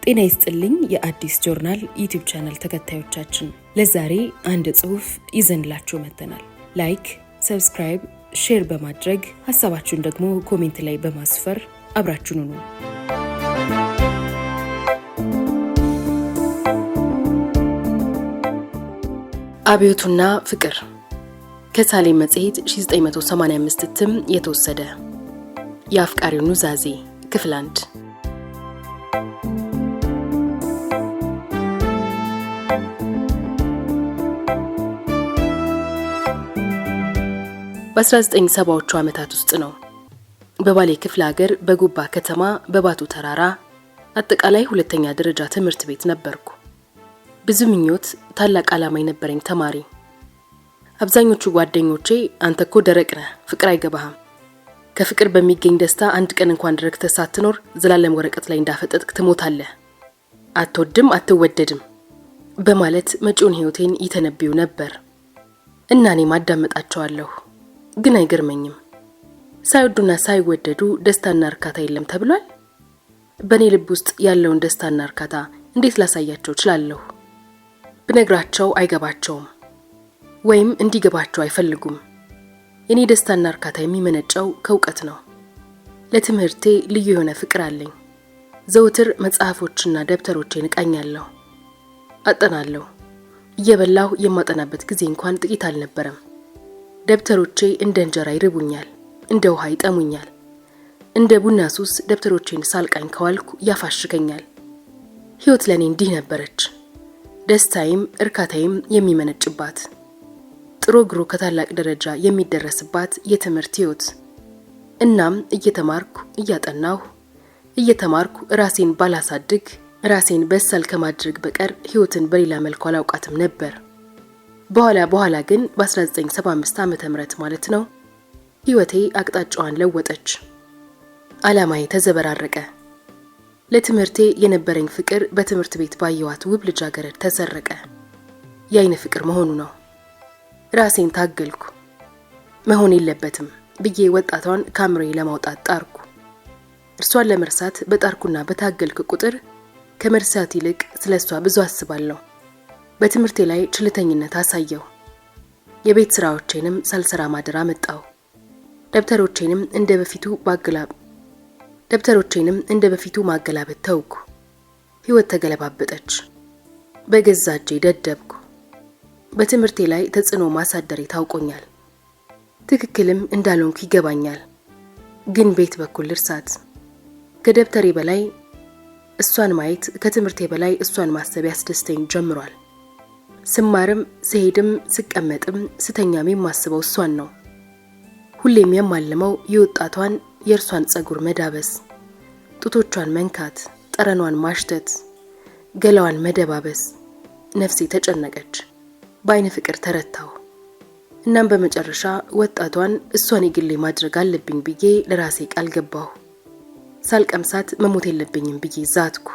ጤና ይስጥልኝ የአዲስ ጆርናል ዩቲዩብ ቻናል ተከታዮቻችን፣ ለዛሬ አንድ ጽሑፍ ይዘንላችሁ መጥተናል። ላይክ፣ ሰብስክራይብ፣ ሼር በማድረግ ሀሳባችሁን ደግሞ ኮሜንት ላይ በማስፈር አብራችሁን ሁኑ። አብዮቱና ፍቅር ከሳሌም መጽሔት 1985 እትም የተወሰደ። የአፍቃሪው ኑዛዜ ክፍል 1። በ1970ዎቹ ዓመታት ውስጥ ነው። በባሌ ክፍለ ሀገር በጉባ ከተማ በባቱ ተራራ አጠቃላይ ሁለተኛ ደረጃ ትምህርት ቤት ነበርኩ። ብዙ ምኞት፣ ታላቅ ዓላማ የነበረኝ ተማሪ። አብዛኞቹ ጓደኞቼ አንተ እኮ ደረቅ ነህ፣ ፍቅር አይገባህም፣ ከፍቅር በሚገኝ ደስታ አንድ ቀን እንኳን ረክተህ ሳትኖር ዘላለም ወረቀት ላይ እንዳፈጠጥክ ትሞታለህ፣ አትወድም አትወደድም በማለት መጪውን ሕይወቴን ይተነብዩ ነበር እና እኔም አዳመጣቸዋለሁ። ግን አይገርመኝም። ሳይወዱና ሳይወደዱ ደስታና እርካታ የለም ተብሏል። በእኔ ልብ ውስጥ ያለውን ደስታና እርካታ እንዴት ላሳያቸው እችላለሁ? ብነግራቸው አይገባቸውም ወይም እንዲገባቸው አይፈልጉም። የኔ ደስታና እርካታ የሚመነጨው ከእውቀት ነው። ለትምህርቴ ልዩ የሆነ ፍቅር አለኝ። ዘውትር መጽሐፎችና ደብተሮቼን እቃኛለሁ፣ አጠናለሁ። እየበላሁ የማጠናበት ጊዜ እንኳን ጥቂት አልነበረም። ደብተሮቼ እንደ እንጀራ ይርቡኛል፣ እንደ ውሃ ይጠሙኛል። እንደ ቡና ሱስ ደብተሮቼን ሳልቃኝ ከዋልኩ ያፋሽገኛል። ሕይወት ለኔ እንዲህ ነበረች፣ ደስታዬም እርካታዬም የሚመነጭባት፣ ጥሮ ግሮ ከታላቅ ደረጃ የሚደረስባት የትምህርት ሕይወት። እናም እየተማርኩ እያጠናሁ እየተማርኩ ራሴን ባላሳድግ ራሴን በሳል ከማድረግ በቀር ሕይወትን በሌላ መልኩ አላውቃትም ነበር። በኋላ ግን በ1975 ዓመተ ምህረት ማለት ነው፣ ሕይወቴ አቅጣጫዋን ለወጠች። ዓላማዬ ተዘበራረቀ። ለትምህርቴ የነበረኝ ፍቅር በትምህርት ቤት ባየዋት ውብ ልጃገረድ ተሰረቀ። የአይነ ፍቅር መሆኑ ነው። ራሴን ታገልኩ። መሆን የለበትም ብዬ ወጣቷን ካምሬ ለማውጣት ጣርኩ። እርሷን ለመርሳት በጣርኩና በታገልኩ ቁጥር ከመርሳት ይልቅ ስለሷ ብዙ አስባለሁ። በትምህርቴ ላይ ችልተኝነት አሳየው። የቤት ስራዎቼንም ሳልሰራ ማደር አመጣው። ደብተሮቼንም እንደ በፊቱ ማገላበጥ ተውኩ። ሕይወት ተገለባበጠች። በገዛ እጄ ደደብኩ። በትምህርቴ ላይ ተጽዕኖ ማሳደሬ ታውቆኛል። ትክክልም እንዳልሆንኩ ይገባኛል። ግን ቤት በኩል እርሳት። ከደብተሬ በላይ እሷን ማየት፣ ከትምህርቴ በላይ እሷን ማሰብ ያስደስተኝ ጀምሯል። ስማርም ስሄድም ስቀመጥም ስተኛም የማስበው እሷን ነው። ሁሌም የማልመው የወጣቷን የእርሷን ጸጉር መዳበስ፣ ጡቶቿን መንካት፣ ጠረኗን ማሽተት፣ ገላዋን መደባበስ። ነፍሴ ተጨነቀች። በአይነ ፍቅር ተረታው። እናም በመጨረሻ ወጣቷን እሷን የግሌ ማድረግ አለብኝ ብዬ ለራሴ ቃል ገባሁ። ሳልቀምሳት መሞት የለብኝም ብዬ ዛትኩ።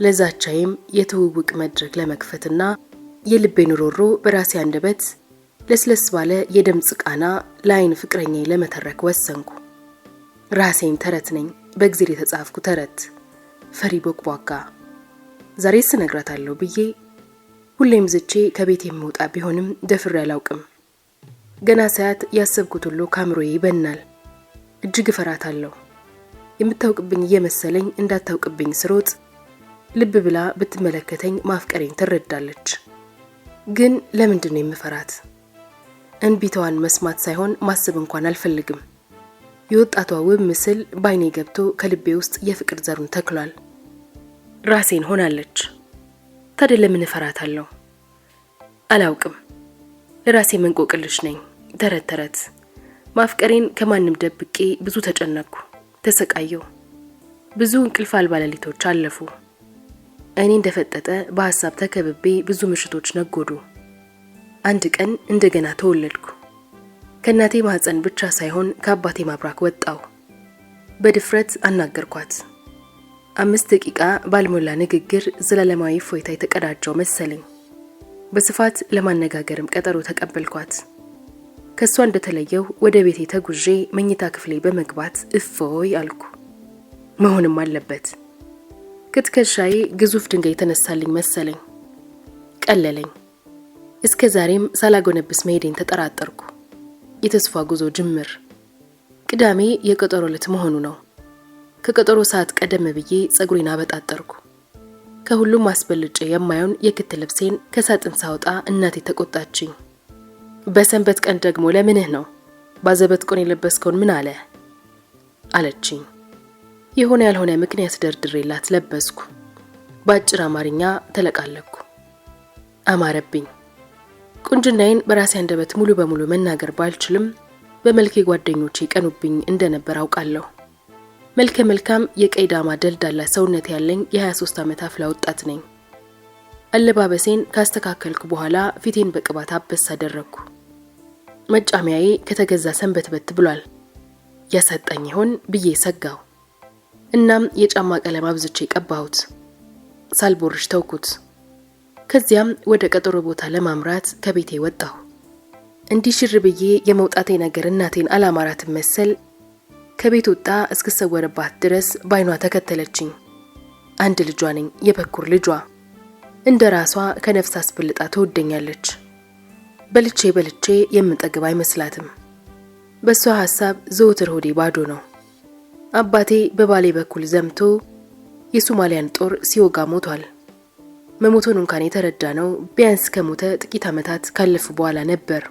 ለዛቻዬም የትውውቅ መድረክ ለመክፈትና የልቤን ሮሮ በራሴ አንደበት ለስለስ ባለ የድምጽ ቃና ለአይን ፍቅረኛዬ ለመተረክ ወሰንኩ። ራሴን ተረት ነኝ፣ በእግዚአብሔር የተጻፍኩ ተረት፣ ፈሪ ቦቅቧቃ። ዛሬስ እነግራታለሁ ብዬ ሁሌም ዝቼ ከቤት የምወጣ ቢሆንም ደፍሬ አላውቅም። ገና ሳያት ያሰብኩት ሁሉ ካምሮዬ ይበናል። እጅግ እፈራታለሁ። የምታውቅብኝ እየመሰለኝ እንዳታውቅብኝ ስሮጥ ልብ ብላ ብትመለከተኝ ማፍቀሬን ትረዳለች። ግን ለምንድን ነው የምፈራት? እንቢታዋን መስማት ሳይሆን ማሰብ እንኳን አልፈልግም። የወጣቷ ውብ ምስል ባይኔ ገብቶ ከልቤ ውስጥ የፍቅር ዘሩን ተክሏል። ራሴን ሆናለች። ታዲያ ለምን እፈራታለሁ? አላውቅም። ለራሴ መንቆቅልሽ ነኝ። ተረት ማፍቀሬን ከማንም ደብቄ ብዙ ተጨነቅኩ፣ ተሰቃየሁ። ብዙ እንቅልፍ አልባ ሌሊቶች አለፉ። እኔ እንደፈጠጠ በሐሳብ ተከብቤ ብዙ ምሽቶች ነጎዱ። አንድ ቀን እንደገና ተወለድኩ። ከእናቴ ማህፀን ብቻ ሳይሆን ከአባቴ ማብራክ ወጣው። በድፍረት አናገርኳት። 5 ደቂቃ ባልሞላ ንግግር ዘላለማዊ ፎይታ የተቀዳጀው መሰለኝ። በስፋት ለማነጋገርም ቀጠሮ ተቀበልኳት። ከሷ እንደተለየው ወደ ቤቴ ተጉዤ መኝታ ክፍሌ በመግባት እፎይ አልኩ። መሆንም አለበት። ከትከሻዬ ግዙፍ ድንጋይ ተነሳልኝ መሰለኝ። ቀለለኝ። እስከ ዛሬም ሳላጎነብስ መሄዴን ተጠራጠርኩ። የተስፋ ጉዞ ጅምር። ቅዳሜ የቀጠሮ ዕለት መሆኑ ነው። ከቀጠሮ ሰዓት ቀደም ብዬ ጸጉሬን አበጣጠርኩ። ከሁሉም አስበልጬ የማየውን የክት ልብሴን ከሳጥን ሳውጣ እናቴ ተቆጣችኝ። በሰንበት ቀን ደግሞ ለምንህ ነው ባዘበት ቆን የለበስከውን ምን አለ አለችኝ። የሆነ ያልሆነ ምክንያት ደርድሬላት ለበስኩ። በአጭር አማርኛ ተለቃለኩ። አማረብኝ። ቁንጅናዬን በራሴ አንደበት ሙሉ በሙሉ መናገር ባልችልም በመልኬ ጓደኞቼ ቀኑብኝ እንደነበር አውቃለሁ። መልከ መልካም የቀይ ዳማ ደልዳላ ሰውነት ያለኝ የ23 ዓመት አፍላ ወጣት ነኝ። አለባበሴን ካስተካከልኩ በኋላ ፊቴን በቅባት አበስ አደረኩ። መጫሚያዬ ከተገዛ ሰንበትበት ብሏል። ያሳጣኝ ይሆን ብዬ ሰጋው። እናም የጫማ ቀለም አብዝቼ ቀባሁት። ሳልቦርሽ ተውኩት። ከዚያም ወደ ቀጠሮ ቦታ ለማምራት ከቤቴ ወጣሁ። እንዲህ ሽር ብዬ የመውጣቴ ነገር እናቴን አላማራትም መሰል ከቤት ወጣ እስክሰወርባት ድረስ ባይኗ ተከተለችኝ። አንድ ልጇ ነኝ፣ የበኩር ልጇ። እንደ ራሷ ከነፍስ አስበልጣ ትወደኛለች። በልቼ የምጠግብ አይመስላትም። በሷ ሐሳብ ዘወትር ሆዴ ባዶ ነው። አባቴ በባሌ በኩል ዘምቶ የሶማሊያን ጦር ሲወጋ ሞቷል። መሞቱን እንኳን የተረዳ ነው ቢያንስ ከሞተ ጥቂት ዓመታት ካለፉ በኋላ ነበር።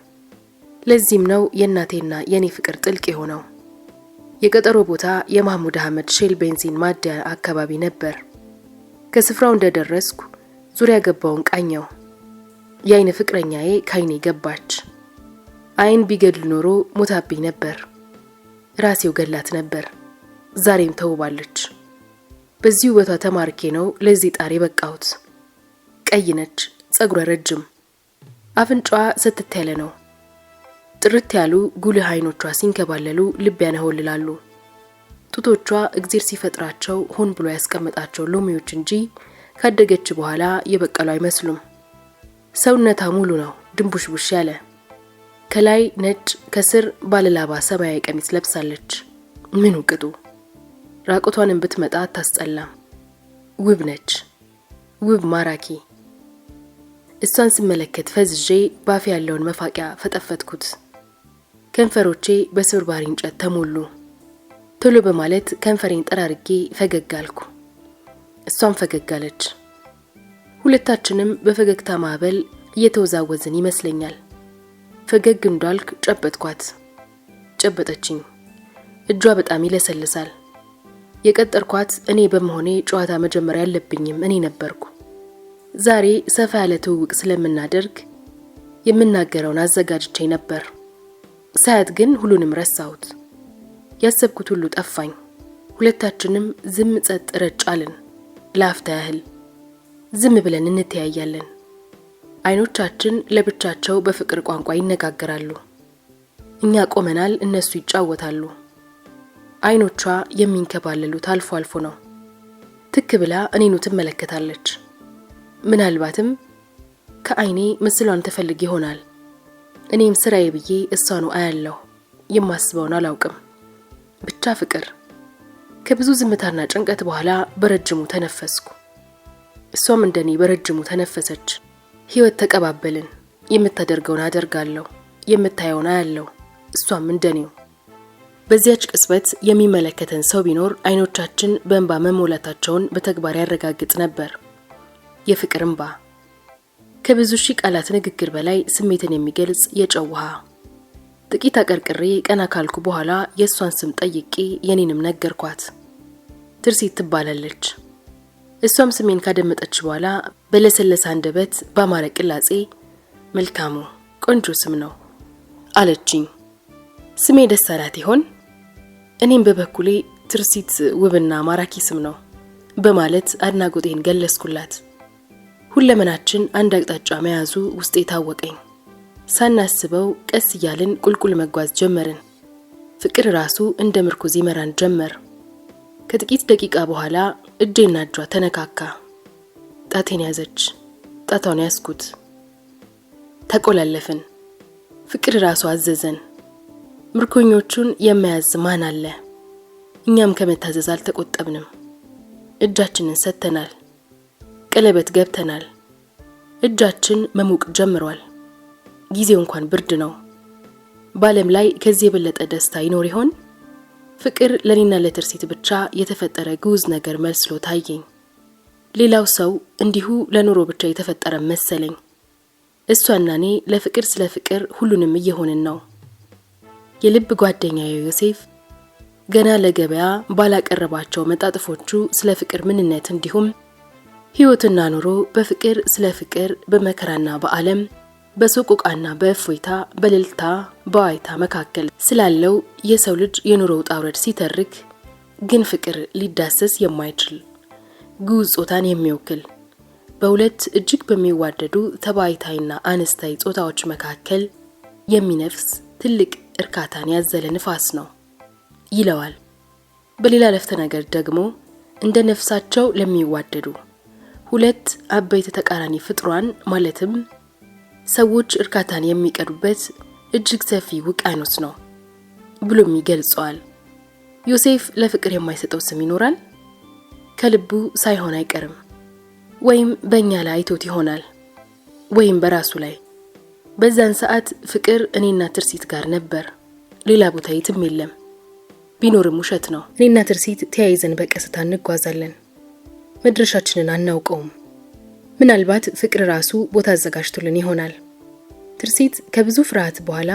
ለዚህም ነው የእናቴና የኔ ፍቅር ጥልቅ የሆነው። የቀጠሮ ቦታ የማህሙድ አህመድ ሼል ቤንዚን ማደያ አካባቢ ነበር። ከስፍራው እንደደረስኩ ዙሪያ ገባውን ቃኘው። የአይን ፍቅረኛዬ ካይኔ ገባች። አይን ቢገድል ኖሮ ሞታብኝ ነበር። ራሴው ገላት ነበር። ዛሬም ተውባለች። በዚህ ውበቷ ተማርኬ ነው ለዚህ ጣር የበቃሁት። ቀይ ነች፣ ጸጉሯ ረጅም፣ አፍንጫዋ ስትት ያለ ነው። ጥርት ያሉ ጉልህ አይኖቿ ሲንከባለሉ ልብ ያነሆልላሉ። ጡቶቿ እግዜር ሲፈጥራቸው ሆን ብሎ ያስቀመጣቸው ሎሚዎች እንጂ ካደገች በኋላ የበቀሉ አይመስሉም። ሰውነቷ ሙሉ ነው፣ ድንቡሽቡሽ ያለ። ከላይ ነጭ፣ ከስር ባለላባ ሰማያዊ ቀሚስ ለብሳለች። ምኑ ቅጡ! ራቁቷንም ብትመጣ አታስጠላም። ውብ ነች፣ ውብ ማራኪ። እሷን ስመለከት ፈዝዤ ባፌ ያለውን መፋቂያ ፈጠፈትኩት። ከንፈሮቼ በስብርባሪ እንጨት ተሞሉ። ቶሎ በማለት ከንፈሬን ጠራርጌ ፈገግ አልኩ። እሷም ፈገግ አለች። ሁለታችንም በፈገግታ ማዕበል እየተወዛወዝን ይመስለኛል። ፈገግ እንዳልክ ጨበጥኳት። ጨበጠችኝ። እጇ በጣም ይለሰልሳል። የቀጠርኳት እኔ በመሆኔ ጨዋታ መጀመሪያ ያለብኝም እኔ ነበርኩ። ዛሬ ሰፋ ያለ ትውውቅ ስለምናደርግ የምናገረውን አዘጋጅቼ ነበር። ሳያት ግን ሁሉንም ረሳሁት። ያሰብኩት ሁሉ ጠፋኝ። ሁለታችንም ዝም ጸጥ ረጭ አልን። ለአፍታ ያህል ዝም ብለን እንተያያለን። አይኖቻችን ለብቻቸው በፍቅር ቋንቋ ይነጋገራሉ። እኛ ቆመናል፣ እነሱ ይጫወታሉ። አይኖቿ የሚንከባለሉት አልፎ አልፎ ነው። ትክ ብላ እኔኑ ትመለከታለች። ምናልባትም ከአይኔ ምስሏን ተፈልግ ይሆናል። እኔም ስራዬ ብዬ እሷኑ አያለሁ። የማስበውን አላውቅም። ብቻ ፍቅር። ከብዙ ዝምታና ጭንቀት በኋላ በረጅሙ ተነፈስኩ። እሷም እንደኔ በረጅሙ ተነፈሰች። ህይወት ተቀባበልን። የምታደርገውን አደርጋለሁ፣ የምታየውን አያለሁ። እሷም እንደኔው። በዚያች ቅጽበት የሚመለከተን ሰው ቢኖር አይኖቻችን በእንባ መሞላታቸውን በተግባር ያረጋግጥ ነበር። የፍቅር እንባ ከብዙ ሺህ ቃላት ንግግር በላይ ስሜትን የሚገልጽ የጨው ውሃ። ጥቂት አቀርቅሬ ቀና ካልኩ በኋላ የእሷን ስም ጠይቄ የኔንም ነገርኳት። ትርሲት ትባላለች። እሷም ስሜን ካደመጠች በኋላ በለሰለሰ አንደበት ባማረ ቅላጼ መልካሙ ቆንጆ ስም ነው አለችኝ። ስሜ ደስ አላት ይሆን? እኔም በበኩሌ ትርሲት ውብና ማራኪ ስም ነው በማለት አድናቆቴን ገለጽኩላት። ሁለመናችን አንድ አቅጣጫ መያዙ ውስጤ ታወቀኝ። ሳናስበው ቀስ እያልን ቁልቁል መጓዝ ጀመርን። ፍቅር ራሱ እንደ ምርኩዝ ይመራን ጀመር። ከጥቂት ደቂቃ በኋላ እጄና እጇ ተነካካ። ጣቴን ያዘች፣ ጣቷን ያስኩት። ተቆላለፍን። ፍቅር ራሱ አዘዘን። ምርኮኞቹን የማያዝ ማን አለ? እኛም ከመታዘዝ አልተቆጠብንም። እጃችንን ሰጥተናል። ቀለበት ገብተናል። እጃችን መሞቅ ጀምሯል። ጊዜው እንኳን ብርድ ነው። በዓለም ላይ ከዚህ የበለጠ ደስታ ይኖር ይሆን? ፍቅር ለኔና ለትርሲት ብቻ የተፈጠረ ግዑዝ ነገር መስሎ ታየኝ። ሌላው ሰው እንዲሁ ለኑሮ ብቻ የተፈጠረ መሰለኝ። እሷና እኔ ለፍቅር ስለ ፍቅር ሁሉንም እየሆንን ነው። የልብ ጓደኛዬ ዮሴፍ ገና ለገበያ ባላቀረባቸው መጣጥፎቹ ስለ ፍቅር ምንነት እንዲሁም ሕይወትና ኑሮ በፍቅር ስለ ፍቅር በመከራና በዓለም በሰቆቃና በእፎይታ በእልልታ በዋይታ መካከል ስላለው የሰው ልጅ የኑሮ ውጣ ውረድ ሲተርክ ግን ፍቅር ሊዳሰስ የማይችል ግዑዝ ጾታን የሚወክል በሁለት እጅግ በሚዋደዱ ተባይታይና አነስታይ ጾታዎች መካከል የሚነፍስ ትልቅ እርካታን ያዘለ ንፋስ ነው ይለዋል። በሌላ ለፍተ ነገር ደግሞ እንደ ነፍሳቸው ለሚዋደዱ ሁለት አበይት ተቃራኒ ፍጥሯን ማለትም ሰዎች እርካታን የሚቀዱበት እጅግ ሰፊ ውቅያኖስ ነው ብሎም ይገልጸዋል። ዮሴፍ ለፍቅር የማይሰጠው ስም ይኖራል? ከልቡ ሳይሆን አይቀርም። ወይም በእኛ ላይ አይቶት ይሆናል፣ ወይም በራሱ ላይ። በዛን ሰዓት ፍቅር እኔና ትርሲት ጋር ነበር። ሌላ ቦታ የትም የለም። ቢኖርም ውሸት ነው። እኔና ትርሲት ተያይዘን በቀስታ እንጓዛለን። መድረሻችንን አናውቀውም። ምናልባት ፍቅር ራሱ ቦታ አዘጋጅቶልን ይሆናል። ትርሲት ከብዙ ፍርሃት በኋላ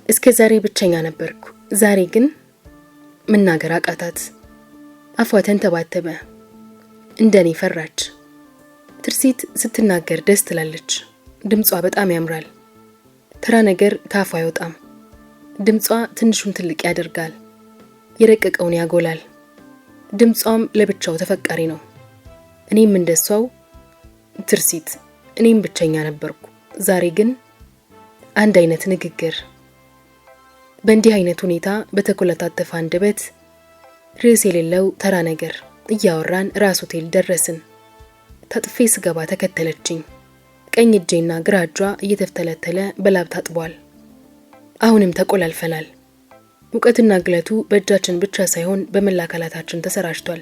እስከ ዛሬ ብቸኛ ነበርኩ፣ ዛሬ ግን መናገር አቃታት። አፏ ተንተባተበ። እንደኔ ፈራች። ትርሲት ስትናገር ደስ ትላለች። ድምጿ በጣም ያምራል። ተራ ነገር ካፏ አይወጣም። ድምጿ ትንሹን ትልቅ ያደርጋል፣ የረቀቀውን ያጎላል። ድምጿም ለብቻው ተፈቃሪ ነው። እኔም እንደሷው ትርሲት፣ እኔም ብቸኛ ነበርኩ፣ ዛሬ ግን አንድ አይነት ንግግር። በእንዲህ አይነት ሁኔታ በተኮለታተፈ አንደበት ርዕስ የሌለው ተራ ነገር እያወራን ራስ ሆቴል ደረስን። ታጥፌ ስገባ ተከተለችኝ። ቀኝ እጄና ግራ እጇ እየተፍተለተለ በላብ ታጥቧል። አሁንም ተቆላልፈናል። ሙቀትና ግለቱ በእጃችን ብቻ ሳይሆን በመላ አካላታችን ተሰራጭቷል።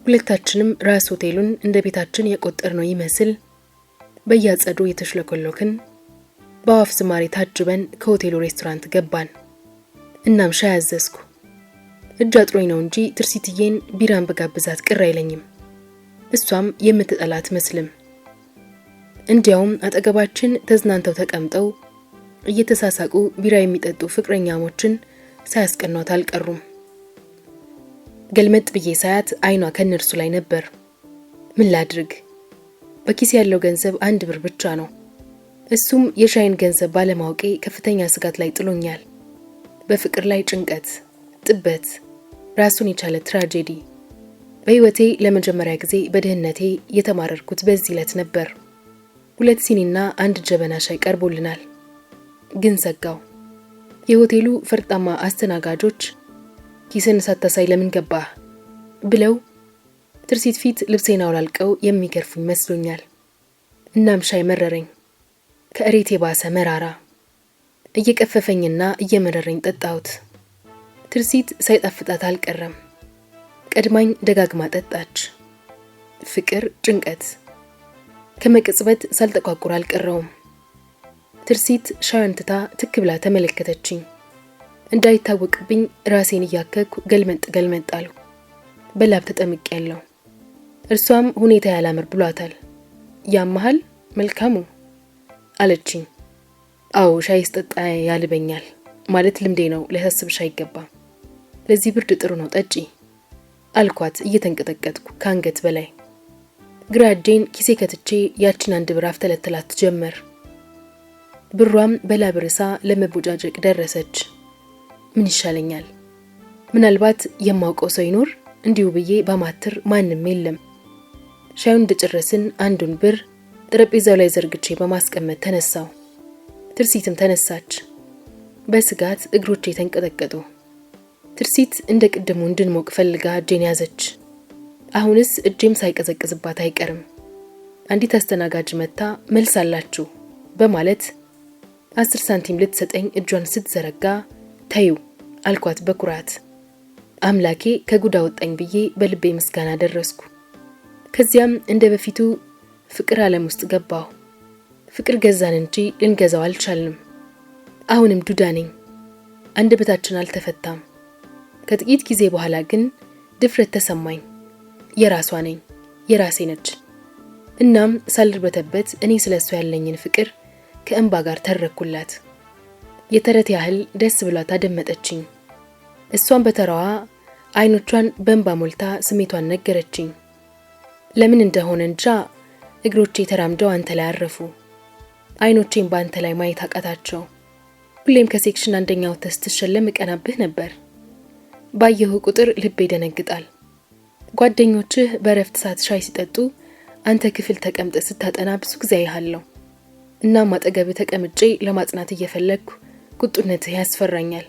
ሁለታችንም ራስ ሆቴሉን እንደ ቤታችን የቆጠርነው ይመስል በያጸዱ የተሽለኮለክን በአዋፍ ዝማሬ ታጅበን ከሆቴሉ ሬስቶራንት ገባን። እናም ሻይ አዘዝኩ። እጅ አጥሮኝ ነው እንጂ ትርሲትዬን ቢራን በጋብዛት ቅር አይለኝም። እሷም የምትጠላት መስልም። እንዲያውም አጠገባችን ተዝናንተው ተቀምጠው እየተሳሳቁ ቢራ የሚጠጡ ፍቅረኛሞችን ሳያስቀኗት አልቀሩም። ገልመጥ ብዬ ሳያት አይኗ ከነርሱ ላይ ነበር። ምን ላድርግ? በኪስ ያለው ገንዘብ 1 ብር ብቻ ነው። እሱም የሻይን ገንዘብ ባለማወቄ ከፍተኛ ስጋት ላይ ጥሎኛል። በፍቅር ላይ ጭንቀት፣ ጥበት፣ ራሱን የቻለ ትራጀዲ። በህይወቴ ለመጀመሪያ ጊዜ በድህነቴ የተማረርኩት በዚህ ዕለት ነበር። 2 ሲኒና 1 ጀበና ሻይ ቀርቦልናል። ግን ዘጋው። የሆቴሉ ፈርጣማ አስተናጋጆች ኪስን ሳታሳይ ለምን ገባህ ብለው ትርሲት ፊት ልብሴን አውላልቀው የሚገርፉኝ መስሎኛል። እናም ሻይ መረረኝ፣ ከእሬት የባሰ መራራ። እየቀፈፈኝና እየመረረኝ ጠጣሁት። ትርሲት ሳይጣፍጣት አልቀረም። ቀድማኝ ደጋግማ ጠጣች። ፍቅር፣ ጭንቀት። ከመቅጽበት ሳልተቋቁር አልቀረውም። ትርሲት ሻዩን ትታ ትክ ብላ ተመለከተችኝ። እንዳይታወቅብኝ ራሴን እያከኩ ገልመጥ አልኩ። በላብ ተጠምቄያለሁ። እርሷም ሁኔታ ያላምር ብሏታል። ያመሃል መልካሙ አለችኝ። አዎ ሻይ ስጠጣ ያልበኛል ማለት ልምዴ ነው፣ ሊያሳስብሽ አይገባም። ለዚህ ብርድ ጥሩ ነው፣ ጠጪ አልኳት እየተንቀጠቀጥኩ ከአንገት በላይ። ግራ እጄን ኪሴ ከትቼ ያችን 1 ብር አፍተለትላት ጀመር። ብሯም በላብ ርሳ ለመቦጫጨቅ ደረሰች። ምን ይሻለኛል? ምናልባት የማውቀው ሰው ይኖር? እንዲሁ ብዬ ባማትር ማንም የለም። ሻዩን እንደጨረስን 1 ብር ጠረጴዛው ላይ ዘርግቼ በማስቀመጥ ተነሳው። ትርሲትም ተነሳች። በስጋት እግሮቼ ተንቀጠቀጡ። ትርሲት እንደ ቅድሙ እንድንሞቅ ፈልጋ እጄን ያዘች። አሁንስ እጄም ሳይቀዘቅዝባት አይቀርም። አንዲት አስተናጋጅ መታ መልስ አላችሁ በማለት 10 ሳንቲም ልትሰጠኝ እጇን ስትዘረጋ ተዩ አልኳት በኩራት። አምላኬ ከጉዳ ወጣኝ ብዬ በልቤ ምስጋና ደረስኩ። ከዚያም እንደ በፊቱ ፍቅር ዓለም ውስጥ ገባሁ። ፍቅር ገዛን እንጂ ልንገዛው አልቻልንም። አሁንም ዱዳ ነኝ። አንደበታችን አልተፈታም። ከጥቂት ጊዜ በኋላ ግን ድፍረት ተሰማኝ። የራሷ ነኝ፣ የራሴ ነች። እናም ሳልርበተበት እኔ ስለሷ ያለኝን ፍቅር ከእንባ ጋር ተረኩላት። የተረት ያህል ደስ ብሏት አደመጠችኝ። እሷን በተራዋ አይኖቿን በእንባ ሞልታ ስሜቷን ነገረችኝ። ለምን እንደሆነ እንጃ እግሮቼ ተራምደው አንተ ላይ አረፉ። አይኖቼን በአንተ ላይ ማየት አቃታቸው። ሁሌም ከሴክሽን አንደኛው ስትሸለም እቀናብህ ነበር። ባየሁ ቁጥር ልቤ ይደነግጣል። ጓደኞችህ በረፍት ሰዓት ሻይ ሲጠጡ አንተ ክፍል ተቀምጠ ስታጠና ብዙ ጊዜ አይሃለሁ። እናም አጠገብህ ተቀምጬ ለማጽናት እየፈለግኩ ቁጡነትህ ያስፈራኛል።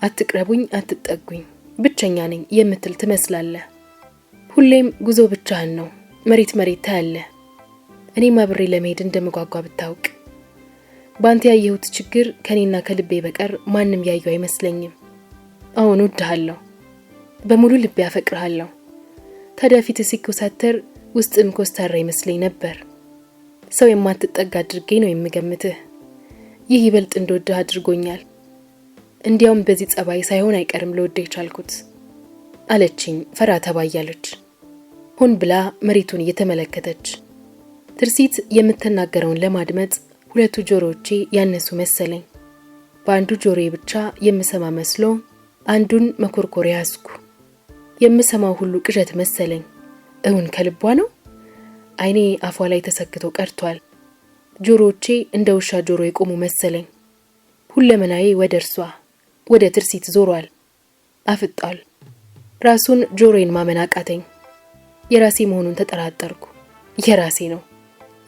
አትቅረቡኝ፣ አትጠጉኝ፣ ብቸኛ ነኝ የምትል ትመስላለህ። ሁሌም ጉዞ ብቻህን ነው፣ መሬት ታያለህ። እኔም አብሬ ለመሄድ እንደምጓጓ ብታውቅ። ባንተ ያየሁት ችግር ከኔና ከልቤ በቀር ማንም ያየው አይመስለኝም። አሁን እወድሃለሁ፣ በሙሉ ልቤ አፈቅርሃለሁ። ታዲያ ፊትህ ሲኮሳተር ውስጥም ኮስታራ ይመስለኝ ነበር። ሰው የማትጠጋ አድርጌ ነው የምገምትህ። ይህ ይበልጥ እንደወድህ አድርጎኛል። እንዲያውም በዚህ ጸባይ ሳይሆን አይቀርም ለወድህ የቻልኩት አለችኝ ፈራ ተባ እያለች፣ ሆን ብላ መሬቱን እየተመለከተች። ትርሲት የምትናገረውን ለማድመጥ ሁለቱ ጆሮዎቼ ያነሱ መሰለኝ። በአንዱ ጆሮዬ ብቻ የምሰማ መስሎ አንዱን መኮርኮር ያዝኩ። የምሰማው ሁሉ ቅዠት መሰለኝ። እውን ከልቧ ነው? አይኔ አፏ ላይ ተሰክቶ ቀርቷል። ጆሮዎቼ እንደ ውሻ ጆሮ የቆሙ መሰለኝ። ሁለመናዬ ወደ እርሷ ወደ ትርሲት ዞሯል፣ አፍጧል። ራሱን ጆሮዬን ማመን አቃተኝ። የራሴ መሆኑን ተጠራጠርኩ። የራሴ ነው፣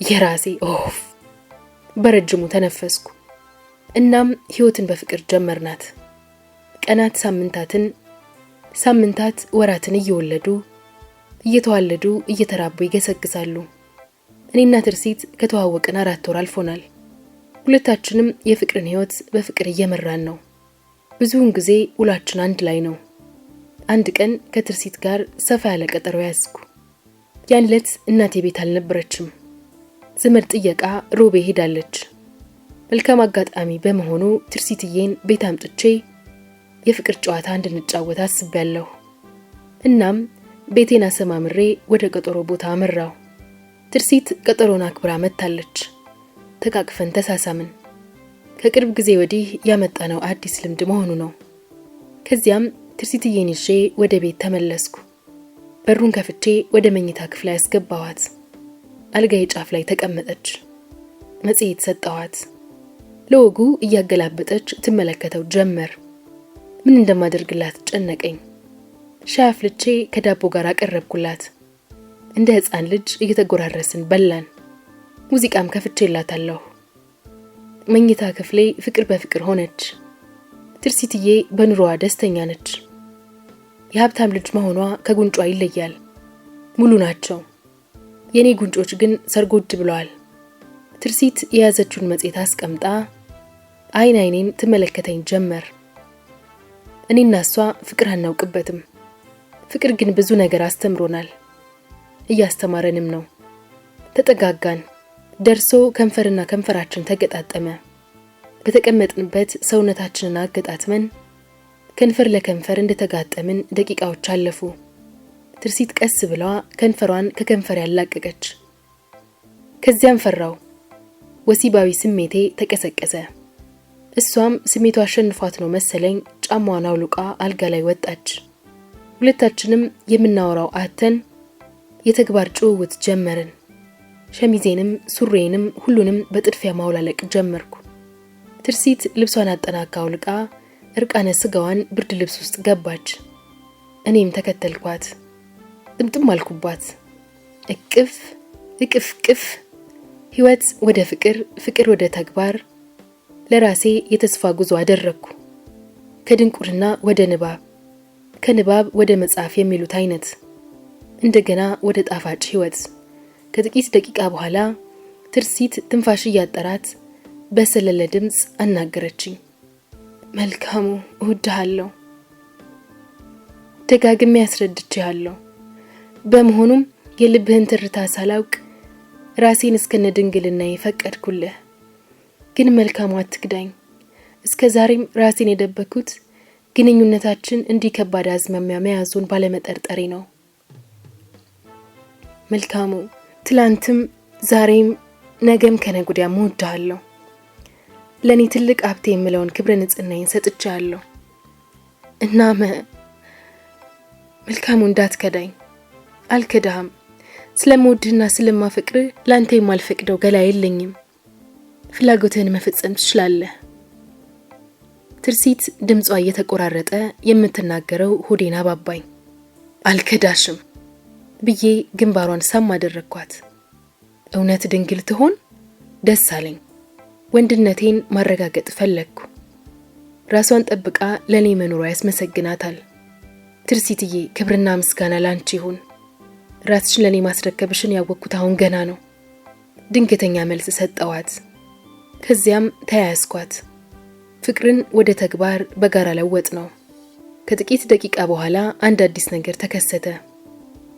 የራሴ። ኦፍ! በረጅሙ ተነፈስኩ። እናም ህይወትን በፍቅር ጀመርናት። ቀናት ሳምንታት ወራትን እየወለዱ እየተዋለዱ እየተራቡ ይገሰግሳሉ። እኔና ትርሲት ከተዋወቅን 4 ወር አልፎናል። ሁለታችንም የፍቅርን ህይወት በፍቅር እየመራን ነው። ብዙውን ጊዜ ውላችን አንድ ላይ ነው። አንድ ቀን ከትርሲት ጋር ሰፋ ያለ ቀጠሮ ያዝኩ። ያን ዕለት እናቴ ቤት አልነበረችም። ዘመድ ጥየቃ ሮቤ ሄዳለች። መልካም አጋጣሚ በመሆኑ ትርሲትዬን ቤት አምጥቼ የፍቅር ጨዋታ እንድንጫወት አስቤያለሁ። እናም ቤቴን አሰማምሬ ወደ ቀጠሮ ቦታ አመራው። ትርሲት ቀጠሮን አክብራ መጥታለች። ተቃቅፈን ተሳሳምን። ከቅርብ ጊዜ ወዲህ ያመጣነው አዲስ ልምድ መሆኑ ነው። ከዚያም ትርሲትዬን ይዤ ወደ ቤት ተመለስኩ። በሩን ከፍቼ ወደ መኝታ ክፍል ያስገባዋት። አልጋዬ ጫፍ ላይ ተቀመጠች። መጽሔት ሰጠዋት። ለወጉ እያገላበጠች ትመለከተው ጀመር። ምን እንደማደርግላት ጨነቀኝ። ሻይ አፍልቼ ከዳቦ ጋር አቀረብኩላት። እንደ ሕፃን ልጅ እየተጎራረስን በላን። ሙዚቃም ከፍቼላታለሁ። መኝታ ክፍሌ ፍቅር በፍቅር ሆነች። ትርሲትዬ በኑሮዋ ደስተኛ ነች። የሀብታም ልጅ መሆኗ ከጉንጯ ይለያል። ሙሉ ናቸው። የኔ ጉንጮች ግን ሰርጎድ ብለዋል። ትርሲት የያዘችውን መጽሔት አስቀምጣ አይኔን ትመለከተኝ ጀመር። እኔና እሷ ፍቅር አናውቅበትም። ፍቅር ግን ብዙ ነገር አስተምሮናል፣ እያስተማረንም ነው። ተጠጋጋን። ደርሶ ከንፈርና ከንፈራችን ተገጣጠመ። በተቀመጥንበት ሰውነታችንን አገጣጥመን ከንፈር ለከንፈር እንደተጋጠምን ደቂቃዎች አለፉ። ትርሲት ቀስ ብላ ከንፈሯን ከከንፈር ያላቀቀች። ከዚያም ፈራው። ወሲባዊ ስሜቴ ተቀሰቀሰ። እሷም ስሜቷ አሸንፏት ነው መሰለኝ ጫማዋን አውልቃ አልጋ ላይ ወጣች። ሁለታችንም የምናወራው አተን የተግባር ጭውውት ጀመርን። ሸሚዜንም ሱሬንም ሁሉንም በጥድፊያ ማውላለቅ ጀመርኩ። ትርሲት ልብሷን አጠናካ አውልቃ እርቃነ ስጋዋን ብርድ ልብስ ውስጥ ገባች። እኔም ተከተልኳት። ጥምጥም አልኩባት። እቅፍ እቅፍ ቅፍ። ህይወት ወደ ፍቅር፣ ፍቅር ወደ ተግባር። ለራሴ የተስፋ ጉዞ አደረግኩ። ከድንቁርና ወደ ንባብ፣ ከንባብ ወደ መጽሐፍ የሚሉት አይነት። እንደገና ወደ ጣፋጭ ህይወት። ከጥቂት ደቂቃ በኋላ ትርሲት ትንፋሽ እያጠራት በሰለለ ድምጽ አናገረችኝ። መልካሙ እወድሃለሁ። ደጋግሜ ያስረድቼሃለሁ። በመሆኑም የልብህን ትርታ ሳላውቅ ራሴን እስከነ ድንግልናዬ ፈቀድኩልህ። ግን መልካሙ አትክዳኝ። እስከ ዛሬም ራሴን የደበኩት ግንኙነታችን እንዲህ ከባድ አዝማሚያ መያዙን ባለመጠርጠሬ ነው። መልካሙ፣ ትላንትም ዛሬም ነገም ከነገ ወዲያም እወድሃለሁ። ለኔ ትልቅ ሀብቴ የምለውን ክብረ ንጽህናዬን ሰጥቻለሁ። እና መልካሙ እንዳትከዳኝ። አልከዳህም። ስለምወድህና ስለማፈቅርህ ላንተ የማልፈቅደው ገላ የለኝም። ፍላጎትህን መፈጸም ትችላለህ። ትርሲት ድምጿ እየተቆራረጠ የምትናገረው ሆዴን አባባኝ። አልከዳሽም ብዬ ግንባሯን ሳም አደረግኳት። እውነት ድንግል ትሆን? ደስ አለኝ። ወንድነቴን ማረጋገጥ ፈለግኩ። ራሷን ጠብቃ ለኔ መኖሯ ያስመሰግናታል። ትርሲትዬ፣ ክብርና ምስጋና ላንቺ ይሁን። ራስሽን ለኔ ማስረከብሽን ያወቅኩት አሁን ገና ነው። ድንገተኛ መልስ ሰጠዋት። ከዚያም ተያያዝኳት። ፍቅርን ወደ ተግባር በጋራ ለወጥ ነው። ከጥቂት ደቂቃ በኋላ አንድ አዲስ ነገር ተከሰተ።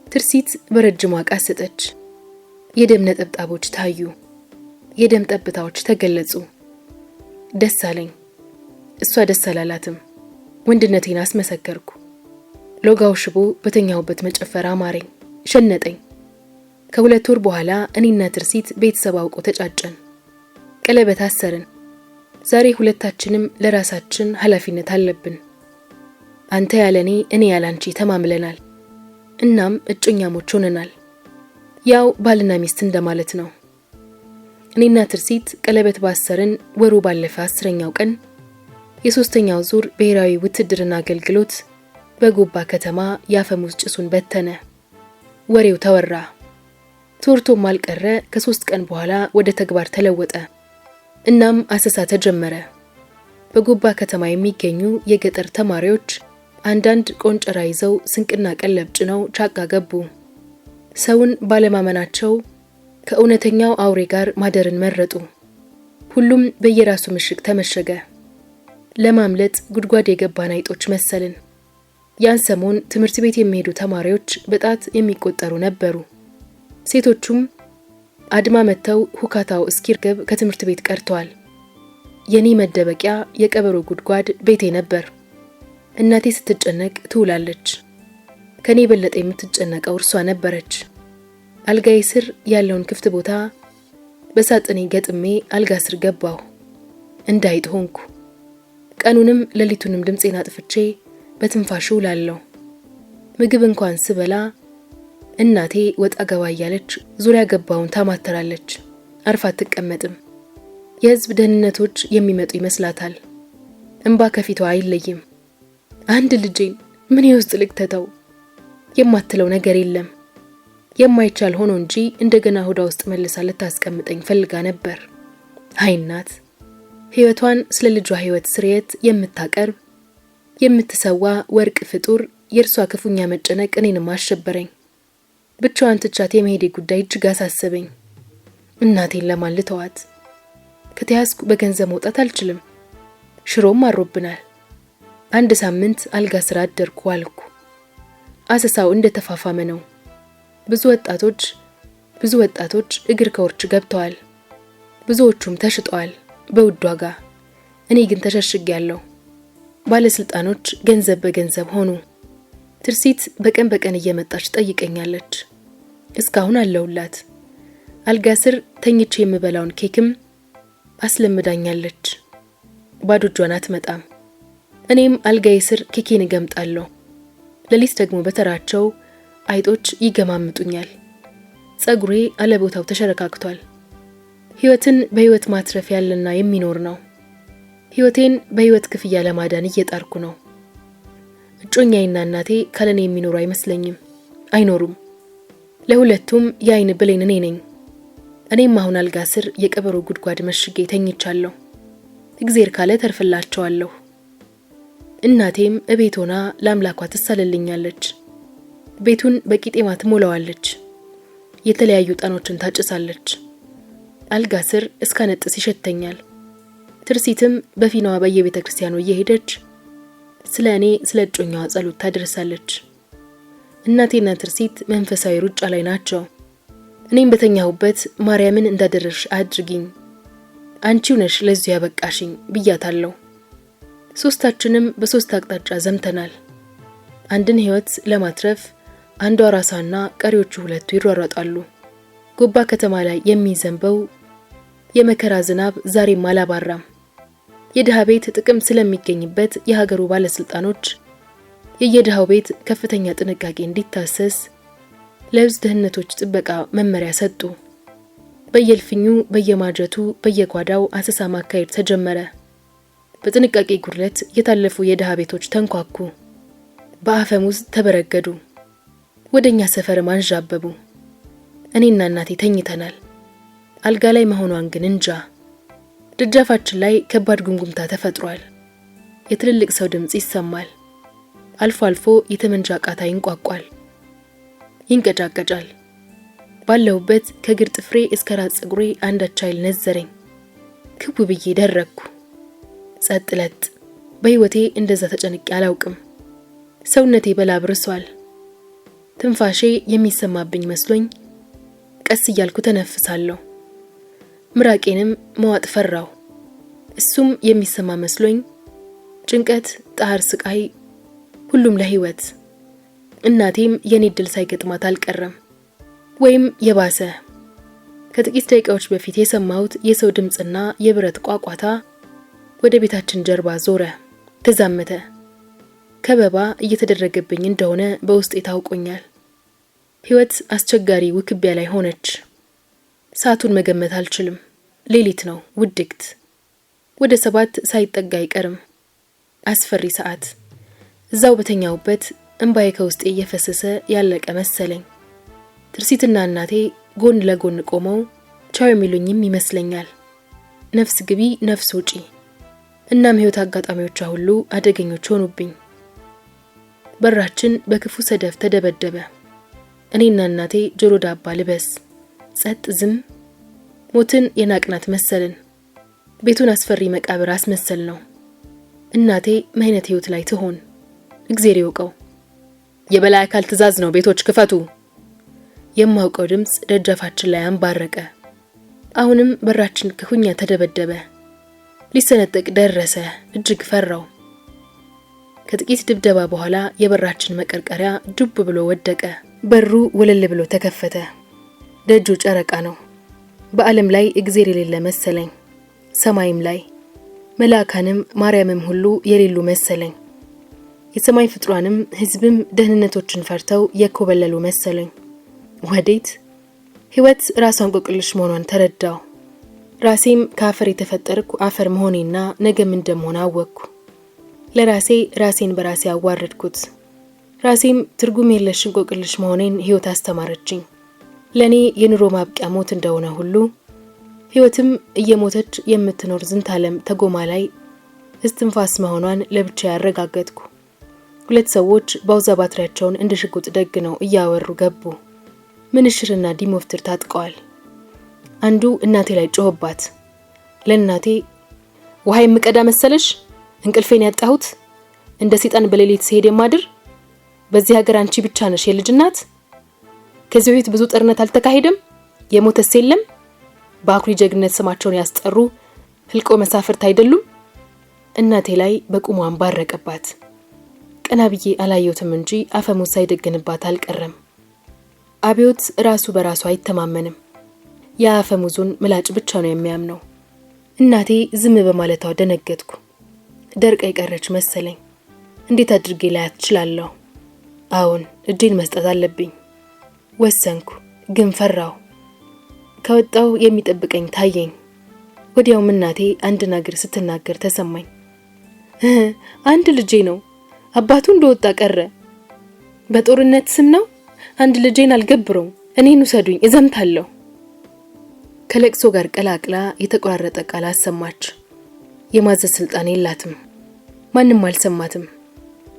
ትርሲት በረጅሟ ቃሰጠች። የደም ነጠብጣቦች ታዩ። የደም ጠብታዎች ተገለጹ። ደስ አለኝ። እሷ ደስ አላላትም። ወንድነቴን አስመሰከርኩ። ሎጋው ሽቦ በተኛሁበት መጨፈር አማረኝ፣ ሸነጠኝ። ከ2 ወር በኋላ እኔና ትርሲት ቤተሰብ አውቆ ተጫጨን። ቀለበት አሰርን። ዛሬ ሁለታችንም ለራሳችን ኃላፊነት አለብን። አንተ ያለኔ፣ እኔ ያላንቺ ተማምለናል። እናም እጮኛሞች ሆነናል። ያው ባልና ሚስት እንደማለት ነው። እኔና ትርሲት ቀለበት ባሰርን ወሩ ባለፈ 10ኛው ቀን የ3ኛው ዙር ብሔራዊ ውትድርና አገልግሎት በጎባ ከተማ ያፈሙዝ ጭሱን በተነ። ወሬው ተወራ። ተወርቶም አልቀረ ከ3 ቀን በኋላ ወደ ተግባር ተለወጠ። እናም አሰሳ ተጀመረ። በጎባ ከተማ የሚገኙ የገጠር ተማሪዎች አንዳንድ ቆንጨራ ይዘው ስንቅና ቀለብ ጭነው ጫካ ገቡ። ሰውን ባለማመናቸው ከእውነተኛው አውሬ ጋር ማደርን መረጡ። ሁሉም በየራሱ ምሽግ ተመሸገ። ለማምለጥ ጉድጓድ የገባን አይጦች መሰልን። ያን ሰሞን ትምህርት ቤት የሚሄዱ ተማሪዎች በጣት የሚቆጠሩ ነበሩ። ሴቶቹም አድማ መተው ሁካታው እስኪርገብ ከትምህርት ቤት ቀርተዋል። የኔ መደበቂያ የቀበሮ ጉድጓድ ቤቴ ነበር። እናቴ ስትጨነቅ ትውላለች። ከኔ በለጠ የምትጨነቀው እርሷ ነበረች። አልጋዬ ስር ያለውን ክፍት ቦታ በሳጥኔ ገጥሜ አልጋ ስር ገባሁ። እንዳይጥ ሆንኩ። ቀኑንም ሌሊቱንም ድምጼን አጥፍቼ በትንፋሽ ውላለሁ። ምግብ እንኳን ስበላ እናቴ ወጣ ገባ እያለች ዙሪያ ገባውን ታማተራለች። አርፋ አትቀመጥም። የህዝብ ደህንነቶች የሚመጡ ይመስላታል። እንባ ከፊቷ አይለይም። አንድ ልጄን ምን የውስጥ ልክተተው የማትለው ነገር የለም። የማይቻል ሆኖ እንጂ እንደገና ሆዷ ውስጥ መልሳ ልታስቀምጠኝ ፈልጋ ነበር። አይናት ህይወቷን ስለ ልጇ ህይወት ስርየት የምታቀርብ የምትሰዋ ወርቅ ፍጡር የእርሷ ክፉኛ መጨነቅ እኔንም አሸበረኝ። ብቻዋን ትቻት የመሄዴ ጉዳይ እጅግ አሳሰበኝ። እናቴን ለማን ልተዋት? ከተያዝኩ በገንዘብ መውጣት አልችልም። ሽሮም አሮብናል። 1 ሳምንት አልጋ ስራ አደርኩ አልኩ። አሰሳው እንደተፋፋመ ነው። ብዙ ወጣቶች እግር ከወርች ገብተዋል። ብዙዎቹም ተሽጠዋል በውድ ዋጋ። እኔ ግን ተሸሽጌያለሁ። ባለስልጣኖች ገንዘብ በገንዘብ ሆኑ። ትርሲት በቀን በቀን እየመጣች ጠይቀኛለች። እስካሁን አለውላት። አልጋ ስር ተኝቼ የምበላውን ኬክም አስለምዳኛለች። ባዶ እጇን አትመጣም። እኔም አልጋዬ ስር ኬኬን እገምጣለሁ። ሌሊት ደግሞ በተራቸው አይጦች ይገማምጡኛል። ጸጉሬ አለቦታው ተሸረካክቷል። ህይወትን በህይወት ማትረፍ ያለና የሚኖር ነው። ህይወቴን በህይወት ክፍያ ለማዳን እየጣርኩ ነው። እጮኛዬና እናቴ ካለኔ የሚኖሩ አይመስለኝም። አይኖሩም። ለሁለቱም የአይን ብሌን እኔ ነኝ። እኔም አሁን አልጋ ስር የቀበሮ ጉድጓድ መሽጌ ተኝቻለሁ። እግዚአብሔር ካለ ተርፍላቸዋለሁ። እናቴም እቤት ሆና ለአምላኳ ትሳለልኛለች። ቤቱን በቂጤማ ትሞላዋለች። የተለያዩ ጣኖችን ታጭሳለች። አልጋ ስር እስካነጥስ ይሸተኛል። ትርሲትም በፊናዋ በየቤተ ክርስቲያኑ እየሄደች ስለኔ ስለ እጮኛዋ ጸሎት ታደርሳለች። እናቴና ትርሲት መንፈሳዊ ሩጫ ላይ ናቸው። እኔም በተኛሁበት ማርያምን እንዳደረሽ አድርጊኝ፣ አንቺው ነሽ ለዚህ ያበቃሽኝ ብያታለሁ። ሶስታችንም በሶስት አቅጣጫ ዘምተናል። አንድን ህይወት ለማትረፍ አንዷ ራሷና ቀሪዎቹ ሁለቱ ይሯሯጣሉ። ጎባ ከተማ ላይ የሚዘንበው የመከራ ዝናብ ዛሬም አላባራም። የድሃ ቤት ጥቅም ስለሚገኝበት የሀገሩ ባለስልጣኖች የየድሃው ቤት ከፍተኛ ጥንቃቄ እንዲታሰስ ለህዝብ ደህንነቶች ጥበቃ መመሪያ ሰጡ። በየልፍኙ፣ በየማጀቱ፣ በየጓዳው አሰሳ ማካሄድ ተጀመረ። በጥንቃቄ ጉድለት የታለፉ የድሃ ቤቶች ተንኳኩ፣ በአፈሙዝ ተበረገዱ፣ ወደኛ ሰፈር አንዣበቡ። እኔና እናቴ ተኝተናል። አልጋ ላይ መሆኗን ግን እንጃ። ደጃፋችን ላይ ከባድ ጉምጉምታ ተፈጥሯል። የትልልቅ ሰው ድምጽ ይሰማል። አልፎ አልፎ የተመንጃ ቃታ ይንቋቋል፣ ይንቀጫቀጫል። ባለሁበት ከግር ጥፍሬ እስከ ራስ ፀጉሬ አንዳች ኃይል ነዘረኝ። ክቡ ብዬ ደረኩ። ጸጥ ለጥ። በህይወቴ እንደዛ ተጨንቄ አላውቅም። ሰውነቴ በላብ ርሷል። ትንፋሼ የሚሰማብኝ መስሎኝ ቀስ እያልኩ ተነፍሳለሁ። ምራቄንም መዋጥ ፈራው። እሱም የሚሰማ መስሎኝ ጭንቀት፣ ጣር፣ ስቃይ፣ ሁሉም ለህይወት። እናቴም የኔ ድል ሳይገጥማት አልቀረም፣ ወይም የባሰ። ከጥቂት ደቂቃዎች በፊት የሰማሁት የሰው ድምጽና የብረት ቋቋታ ወደ ቤታችን ጀርባ ዞረ፣ ተዛመተ። ከበባ እየተደረገብኝ እንደሆነ በውስጤ ታውቆኛል። ህይወት አስቸጋሪ ውክቢያ ላይ ሆነች። ሰዓቱን መገመት አልችልም። ሌሊት ነው፣ ውድቅት። ወደ 7 ሳይጠጋ አይቀርም። አስፈሪ ሰዓት። እዛው በተኛውበት እንባዬ ከውስጤ እየፈሰሰ ያለቀ መሰለኝ። ትርሲትና እናቴ ጎን ለጎን ቆመው ቻው የሚሉኝም ይመስለኛል። ነፍስ ግቢ ነፍስ ውጪ። እናም ህይወት አጋጣሚዎቿ ሁሉ አደገኞች ሆኑብኝ። በራችን በክፉ ሰደፍ ተደበደበ። እኔና እናቴ ጆሮ ዳባ ልበስ፣ ጸጥ ዝም። ሞትን የናቅናት መሰልን። ቤቱን አስፈሪ መቃብር አስመሰል ነው። እናቴ ምን አይነት ህይወት ላይ ትሆን? እግዚአብሔር ይወቀው። የበላይ አካል ትዕዛዝ ነው፣ ቤቶች ክፈቱ። የማውቀው ድምጽ ደጃፋችን ላይ አንባረቀ። አሁንም በራችን ክፉኛ ተደበደበ። ሊሰነጠቅ ደረሰ። እጅግ ፈራው። ከጥቂት ድብደባ በኋላ የበራችን መቀርቀሪያ ዱብ ብሎ ወደቀ። በሩ ወለል ብሎ ተከፈተ። ደጁ ጨረቃ ነው። በዓለም ላይ እግዚአብሔር የሌለ መሰለኝ። ሰማይም ላይ መላእክንም ማርያምም ሁሉ የሌሉ መሰለኝ። የሰማይ ፍጥሯንም ህዝብም ደህንነቶችን ፈርተው የኮበለሉ መሰለኝ። ወዴት? ህይወት ራሷን ቆቅልሽ መሆኗን ተረዳው። ራሴም ከአፈር የተፈጠርኩ አፈር መሆኔና ነገም እንደምሆን አወቅኩ። ለራሴ ራሴን በራሴ አዋረድኩት። ራሴም ትርጉም የለሽ እንቆቅልሽ መሆኔን ህይወት አስተማረችኝ። ለኔ የኑሮ ማብቂያ ሞት እንደሆነ ሁሉ ህይወትም እየሞተች የምትኖር ዝንታለም ተጎማ ላይ እስትንፋስ መሆኗን ለብቻ ያረጋገጥኩ። ሁለት ሰዎች ባውዛ ባትሪያቸውን እንደ ሽጉጥ ደግነው እያወሩ ገቡ። ምንሽርና ዲሞፍትር ታጥቀዋል። አንዱ እናቴ ላይ ጮህባት። ለእናቴ ውሃ የምቀዳ መሰለሽ? እንቅልፌን ያጣሁት እንደ ሰይጣን በሌሊት ሲሄድ የማድር? በዚህ ሀገር አንቺ ብቻ ነሽ የልጅ እናት? ከዚህ በፊት ብዙ ጦርነት አልተካሄደም? የሞተስ የለም? በአኩሪ ጀግነት ስማቸውን ያስጠሩ ህልቆ መሳፍርት አይደሉም? እናቴ ላይ በቁሙ አንባረቀባት። ቀና ብዬ አላየሁትም እንጂ አፈሙዝ ሳይደግንባት አልቀረም። አብዮት ራሱ በራሱ አይተማመንም። የአፈሙዙን ምላጭ ብቻ ነው የሚያምነው። እናቴ ዝም በማለቷ ደነገጥኩ። ደርቃ የቀረች መሰለኝ። እንዴት አድርጌ ላያት እችላለሁ? አሁን እጄን መስጠት አለብኝ ወሰንኩ። ግን ፈራው። ከወጣው የሚጠብቀኝ ታየኝ። ወዲያውም እናቴ አንድ ነገር ስትናገር ተሰማኝ። አንድ ልጄ ነው፣ አባቱ እንደወጣ ቀረ። በጦርነት ስም ነው። አንድ ልጄን አልገብረው፣ እኔን ውሰዱኝ፣ እዘምታለሁ። ከለቅሶ ጋር ቀላቅላ የተቆራረጠ ቃል አሰማች። የማዘዝ ስልጣን የላትም። ማንም አልሰማትም።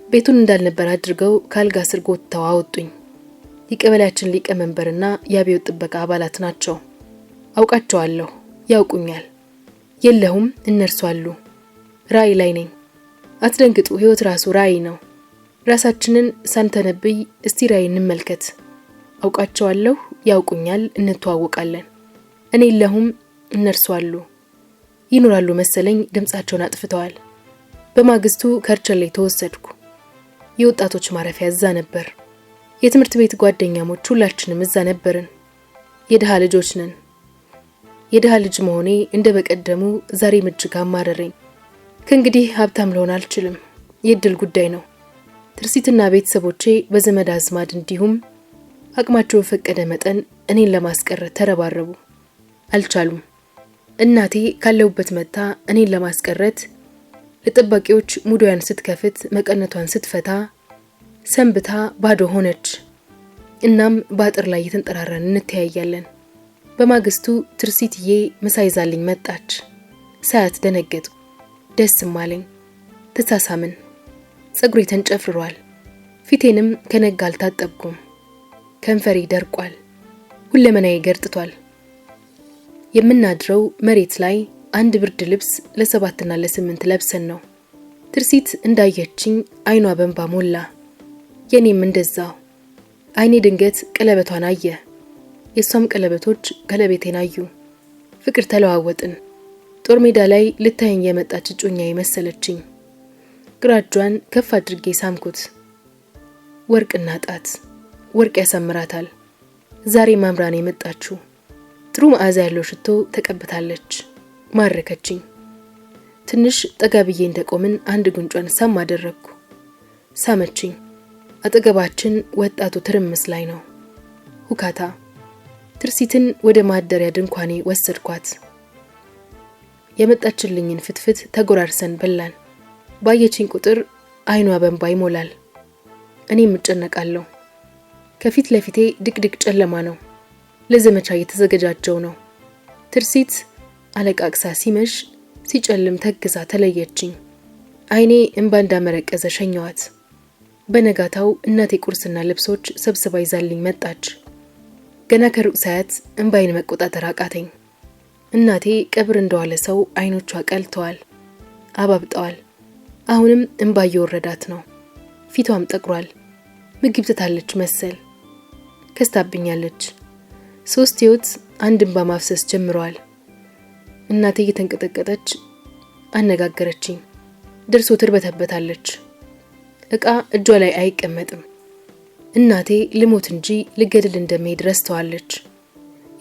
ቤቱን እንዳልነበር አድርገው ካልጋ ስር ጎትተው አወጡኝ። የቀበሌያችን ሊቀመንበርና የአብዮት ጥበቃ አባላት ናቸው። አውቃቸዋለሁ፣ ያውቁኛል። የለሁም እነርሱ አሉ። ራይ ላይ ነኝ። አትደንግጡ፣ ህይወት ራሱ ራዕይ ነው። ራሳችንን ሳንተነብይ እስቲ ራዕይ እንመልከት። አውቃቸዋለሁ፣ ያውቁኛል፣ እንተዋወቃለን። እኔ የለሁም፣ እነርሱ አሉ። ይኖራሉ መሰለኝ ድምጻቸውን አጥፍተዋል። በማግስቱ ከርቸሌ ተወሰድኩ። የወጣቶች ማረፊያ እዛ ነበር። የትምህርት ቤት ጓደኛሞች ሁላችንም እዛ ነበርን። የድሃ ልጆች ነን። የድሃ ልጅ መሆኔ እንደ በቀደሙ ዛሬ እጅግ አማረረኝ። ከእንግዲህ ሀብታም ልሆን አልችልም። የእድል ጉዳይ ነው። ትርሲትና ቤተሰቦቼ በዘመድ አዝማድ እንዲሁም አቅማቸው በፈቀደ መጠን እኔን ለማስቀረት ተረባረቡ። አልቻሉም። እናቴ ካለሁበት መጣ እኔን ለማስቀረት ለጠባቂዎች ሙዶያን ስትከፍት መቀነቷን ስትፈታ ሰንብታ ባዶ ሆነች። እናም በአጥር ላይ የተንጠራራን እንተያያለን። በማግስቱ ትርሲትዬ ምሳ ይዛልኝ መጣች። ሳያት ደነገጥኩ፣ ደስም አለኝ። ተሳሳምን። ጸጉሬ ተንጨፍርሯል። ፊቴንም ከነጋ አልታጠብኩም። ከንፈሬ ደርቋል። ሁለመናዬ ገርጥቷል። የምናድረው መሬት ላይ አንድ ብርድ ልብስ ለ7 እና ለ8 ለብሰን ነው። ትርሲት እንዳየችኝ አይኗ በእንባ ሞላ። የኔም እንደዛው። አይኔ ድንገት ቀለበቷን አየ። የሷም ቀለበቶች ቀለበቴን አዩ። ፍቅር ተለዋወጥን። ጦር ሜዳ ላይ ልታየኝ የመጣች እጮኛዬ መሰለችኝ። ግራ እጇን ከፍ አድርጌ ሳምኩት። ወርቅና ጣት ወርቅ ያሳምራታል። ዛሬ ማምራን የመጣችው ጥሩ መዓዛ ያለው ሽቶ ተቀብታለች። ማረከችኝ። ትንሽ ጠጋብዬ እንደቆምን አንድ ጉንጯን ሳም አደረግኩ። ሳመችኝ። አጠገባችን ወጣቱ ትርምስ ላይ ነው። ሁካታ። ትርሲትን ወደ ማደሪያ ድንኳኔ ወሰድኳት። የመጣችልኝን ፍትፍት ተጎራርሰን በላን። ባየችኝ ቁጥር አይኗ በእንባ ይሞላል። እኔም እጨነቃለሁ። ከፊት ለፊቴ ድቅድቅ ጨለማ ነው። ለዘመቻ እየተዘገጃጀው ነው። ትርሲት አለቃቅሳ ሲመሽ ሲጨልም ተግዛ ተለየችኝ። አይኔ እንባ እንዳመረቀዘ ሸኘዋት። በነጋታው እናቴ ቁርስና ልብሶች ሰብስባ ይዛልኝ መጣች። ገና ከሩቅ ሳያት እንባይን መቆጣጠር አቃተኝ። እናቴ ቀብር እንደዋለ ሰው አይኖቿ ቀልተዋል፣ አባብጠዋል። አሁንም እንባ እየወረዳት ነው። ፊቷም ጠቁሯል። ምግብ ትታለች መሰል። ከስታብኛለች። 3 ህይወት አንድ እንባ ማፍሰስ ጀምረዋል። እናቴ እየተንቀጠቀጠች አነጋገረችኝ። ደርሶ ትርበተበታለች። እቃ እጇ ላይ አይቀመጥም። እናቴ ልሞት እንጂ ልገድል እንደምሄድ ረስተዋለች።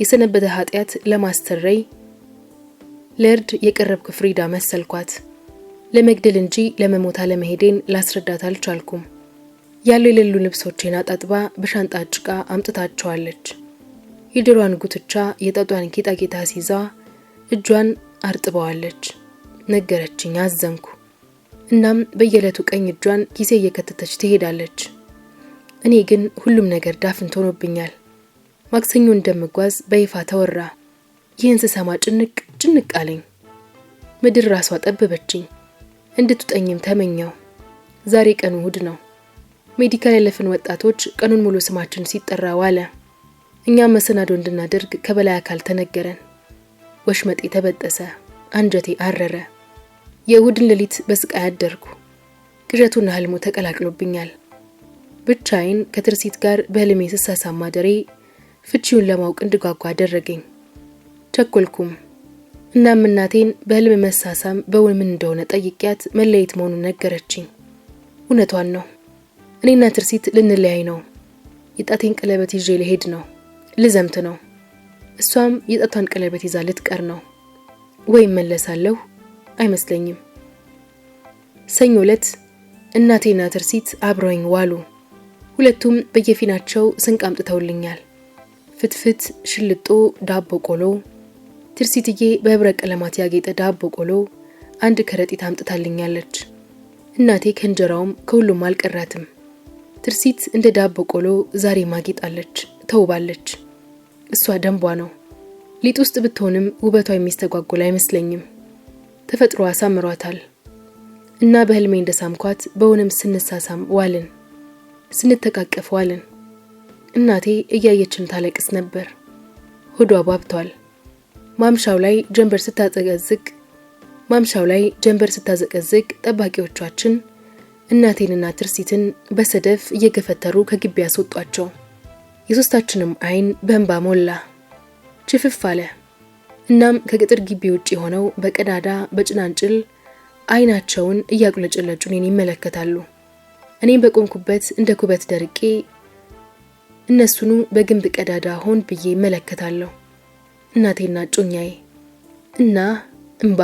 የሰነበተ ኃጢያት ለማስተረይ ለእርድ የቀረብኩ ፍሪዳ መሰልኳት። ለመግደል እንጂ ለመሞት አለመሄዴን ላስረዳት አልቻልኩም። ያለው የሌሉ ልብሶቼን አጣጥባ በሻንጣ ጭቃ አምጥታቸዋለች። የድሯን ጉትቻ የጣጧን ጌጣጌጥ አስይዛ እጇን አርጥበዋለች። ነገረችኝ። አዘንኩ። እናም በየለቱ ቀኝ እጇን ጊዜ እየከተተች ትሄዳለች። እኔ ግን ሁሉም ነገር ዳፍን ሆኖብኛል። ማክሰኞ እንደምጓዝ በይፋ ተወራ። ይህን ስሰማ ጭንቅ አለኝ። ምድር ራሷ ጠበበችኝ። እንድትጠኝም ተመኘው። ዛሬ ቀኑ እሁድ ነው። ሜዲካል ያለፍን ወጣቶች ቀኑን ሙሉ ስማችን ሲጠራ ዋለ። እኛም መሰናዶ እንድናደርግ ከበላይ አካል ተነገረን። ወሽመጤ ተበጠሰ። አንጀቴ አረረ። የእሁድን ሌሊት በስቃይ አደርኩ። ቅዠቱና ህልሙ ተቀላቅሎብኛል። ብቻዬን ከትርሲት ጋር በህልሜ ስሳሳም ማደሬ ፍቺውን ለማወቅ እንድጓጓ አደረገኝ። ቸኮልኩም። እናም እናቴን በህልም መሳሳም በውን ምን እንደሆነ ጠይቂያት መለየት መሆኑን ነገረችኝ። እውነቷን ነው። እኔና ትርሲት ልንለያይ ነው። የጣቴን ቀለበት ይዤ ልሄድ ነው። ልዘምት ነው። እሷም የጣቷን ቀለበት ይዛ ልትቀር ነው። ወይ መለሳለሁ? አይመስለኝም። ሰኞ ዕለት እናቴና ትርሲት አብረውኝ ዋሉ። ሁለቱም በየፊናቸው ስንቅ አምጥተውልኛል። ፍትፍት፣ ሽልጦ፣ ዳቦ ቆሎ። ትርሲትዬ በህብረ ቀለማት ያጌጠ ዳቦ ቆሎ አንድ ከረጢት አምጥታልኛለች። እናቴ ከእንጀራውም ከሁሉም አልቀራትም። ትርሲት እንደ ዳቦ ቆሎ ዛሬ ማጌጣለች፣ ተውባለች። እሷ ደንቧ ነው። ሊጥ ውስጥ ብትሆንም ውበቷ የሚስተጓጎል አይመስለኝም። ተፈጥሮ አሳምሯታል። እና በህልሜ እንደሳምኳት በውንም ስንሳሳም ዋልን፣ ስንተቃቀፍ ዋልን። እናቴ እያየችን ታለቅስ ነበር። ሆዷ ባብቷል። ማምሻው ላይ ጀንበር ስታጠገዝቅ ማምሻው ላይ ጀንበር ስታዘቀዝቅ ጠባቂዎቻችን እናቴንና ትርሲትን በሰደፍ እየገፈተሩ ከግቢ ያስወጧቸው። የሶስታችንም አይን በእንባ ሞላ፣ ችፍፍ አለ። እናም ከቅጥር ግቢ ውጪ ሆነው በቀዳዳ በጭናንጭል አይናቸውን እያቁለጨለጩ እኔን ይመለከታሉ። እኔም በቆምኩበት እንደ ኩበት ደርቄ እነሱኑ በግንብ ቀዳዳ ሆን ብዬ ይመለከታለሁ። እናቴና ጮኛዬ እና እንባ።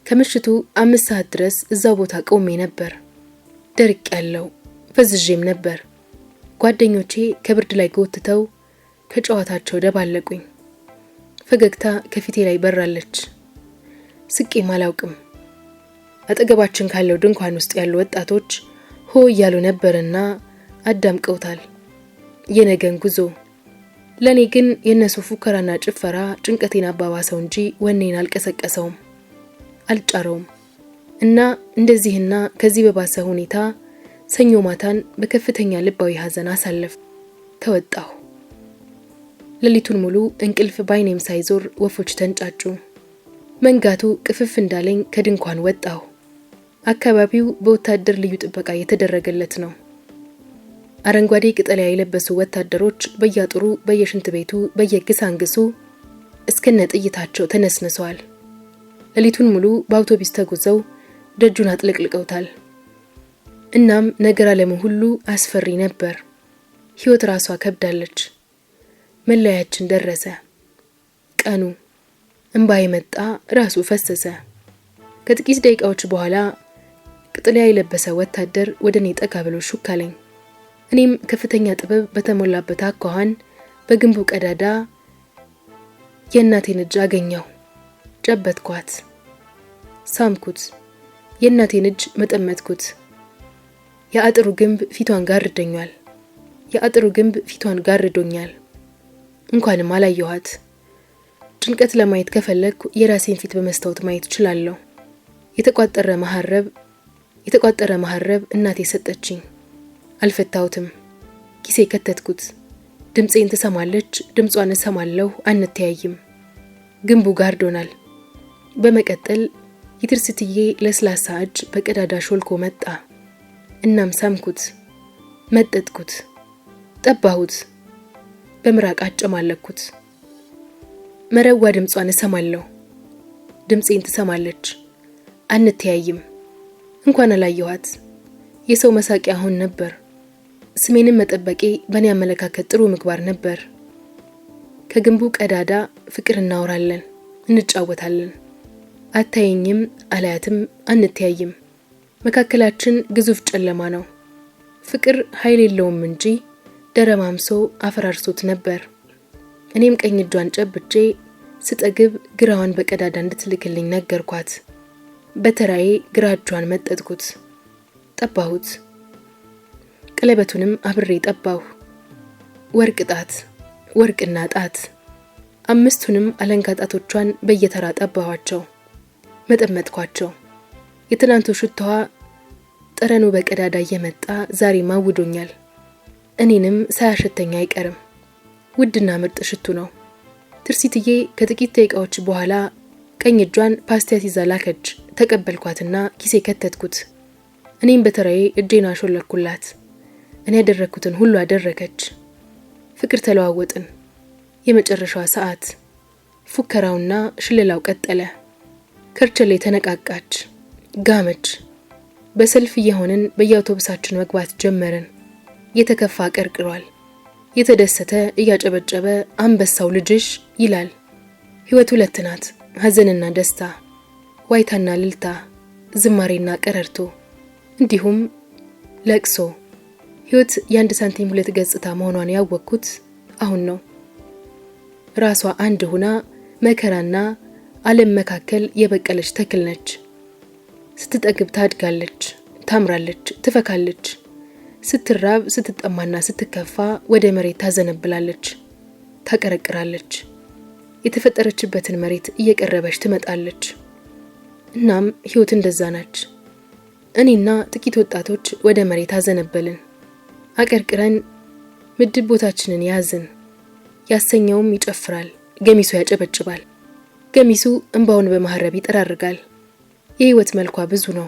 ከምሽቱ 5 ሰዓት ድረስ እዛው ቦታ ቆሜ ነበር። ደርቅ ያለው ፈዝዤም ነበር። ጓደኞቼ ከብርድ ላይ ጎትተው ከጨዋታቸው ደባለቁኝ። ፈገግታ ከፊቴ ላይ በራለች። ስቄም አላውቅም። አጠገባችን ካለው ድንኳን ውስጥ ያሉ ወጣቶች ሆ እያሉ ነበርና አዳምቀውታል የነገን ጉዞ። ለኔ ግን የነሱ ፉከራና ጭፈራ ጭንቀቴን አባባሰው እንጂ ወኔን አልቀሰቀሰውም፣ አልጫረውም። እና እንደዚህና ከዚህ በባሰ ሁኔታ ሰኞ ማታን በከፍተኛ ልባዊ ሐዘን አሳለፍ ተወጣሁ። ሌሊቱን ሙሉ እንቅልፍ ባይኔም ሳይዞር ወፎች ተንጫጩ። መንጋቱ ቅፍፍ እንዳለኝ ከድንኳን ወጣሁ። አካባቢው በወታደር ልዩ ጥበቃ የተደረገለት ነው። አረንጓዴ ቅጠልያ የለበሱ ወታደሮች በየአጥሩ በየሽንት ቤቱ በየግሳንግሱ እስከነ ጥይታቸው ተነስንሰዋል። ሌሊቱን ሙሉ በአውቶቡስ ተጉዘው ደጁን አጥለቅልቀውታል። እናም ነገር ዓለሙ ሁሉ አስፈሪ ነበር። ሕይወት ራሷ ከብዳለች። መለያችን ደረሰ። ቀኑ እንባ የመጣ ራሱ ፈሰሰ። ከጥቂት ደቂቃዎች በኋላ ቅጥልያ የለበሰ ወታደር ወደ እኔ ጠጋ ብሎ ሹክ አለኝ። እኔም ከፍተኛ ጥበብ በተሞላበት አኳኋን በግንቡ ቀዳዳ የእናቴን እጅ አገኘሁ። ጨበጥኳት፣ ሳምኩት፣ የእናቴን እጅ መጠመጥኩት። የአጥሩ ግንብ ፊቷን ጋርዶኛል። እንኳንም አላየኋት። ጭንቀት ለማየት ከፈለኩ የራሴን ፊት በመስታወት ማየት እችላለሁ። የተቋጠረ መሐረብ እናቴ ሰጠችኝ። አልፈታሁትም። ኪሴ ከተትኩት። ድምጼን ትሰማለች፣ ድምጿን እሰማለሁ። አንተያይም። ግንቡ ጋርዶናል። በመቀጠል የትርስትዬ ለስላሳ እጅ በቀዳዳ ሾልኮ መጣ። እናም ሳምኩት፣ መጠጥኩት፣ ጠባሁት፣ በምራቅ አጨማለኩት። መረዋ ድምጿን እሰማለሁ፣ ድምጼን ትሰማለች። አንተያይም። እንኳን አላየኋት። የሰው መሳቂያ ሆን ነበር። ስሜንም መጠበቄ በእኔ አመለካከት ጥሩ ምግባር ነበር። ከግንቡ ቀዳዳ ፍቅር እናወራለን፣ እንጫወታለን። አታየኝም፣ አላያትም፣ አንተያይም። መካከላችን ግዙፍ ጨለማ ነው። ፍቅር ኃይል የለውም እንጂ ደረማምሶ አፈራርሶት ነበር። እኔም ቀኝ እጇን ጨብጬ ስጠግብ ግራዋን በቀዳዳ እንድትልክልኝ ነገርኳት። በተራዬ ግራ እጇን መጠጥኩት፣ ጠባሁት። ቀለበቱንም አብሬ ጠባሁ። ወርቅ ጣት፣ ወርቅና ጣት። 5ቱንም አለንጋ ጣቶቿን በየተራ ጠባኋቸው፣ መጠመጥኳቸው። የትናንቱ ሽታዋ ጠረኑ በቀዳዳ እየመጣ ዛሬ ማውዶኛል። እኔንም ሳያሸተኛ አይቀርም። ውድና ምርጥ ሽቱ ነው። ትርሲትዬ ከጥቂት ደቂቃዎች በኋላ ቀኝ እጇን ፓስቲያት ይዛ ላከች። ተቀበልኳትና ኪሴ ከተትኩት። እኔም በተራዬ እጄን አሾለኩላት። እኔ ያደረኩትን ሁሉ አደረከች። ፍቅር ተለዋወጥን። የመጨረሻዋ ሰዓት። ፉከራውና ሽለላው ቀጠለ። ከርቸሌ ተነቃቃች፣ ጋመች። በሰልፍ እየሆንን በየአውቶቡሳችን መግባት ጀመርን። የተከፋ ቀርቅሯል፣ የተደሰተ እያጨበጨበ አንበሳው ልጅሽ ይላል። ሕይወት 2 ናት፣ ሐዘንና ደስታ፣ ዋይታና ልልታ፣ ዝማሬና ቀረርቶ፣ እንዲሁም ለቅሶ። ሕይወት የ1 ሳንቲም 2 ገጽታ መሆኗን ያወቅኩት አሁን ነው። ራሷ አንድ ሆና መከራና ዓለም መካከል የበቀለች ተክል ነች። ስትጠግብ ታድጋለች፣ ታምራለች፣ ትፈካለች። ስትራብ፣ ስትጠማና ስትከፋ ወደ መሬት ታዘነብላለች፣ ታቀረቅራለች። የተፈጠረችበትን መሬት እየቀረበች ትመጣለች። እናም ሕይወት እንደዛ ናች። እኔና ጥቂት ወጣቶች ወደ መሬት አዘነበልን። አቀርቅረን ምድብ ቦታችንን ያዝን። ያሰኘውም ይጨፍራል፣ ገሚሱ ያጨበጭባል። ገሚሱ እንባውን በማህረብ ይጠራርጋል። የህይወት መልኳ ብዙ ነው።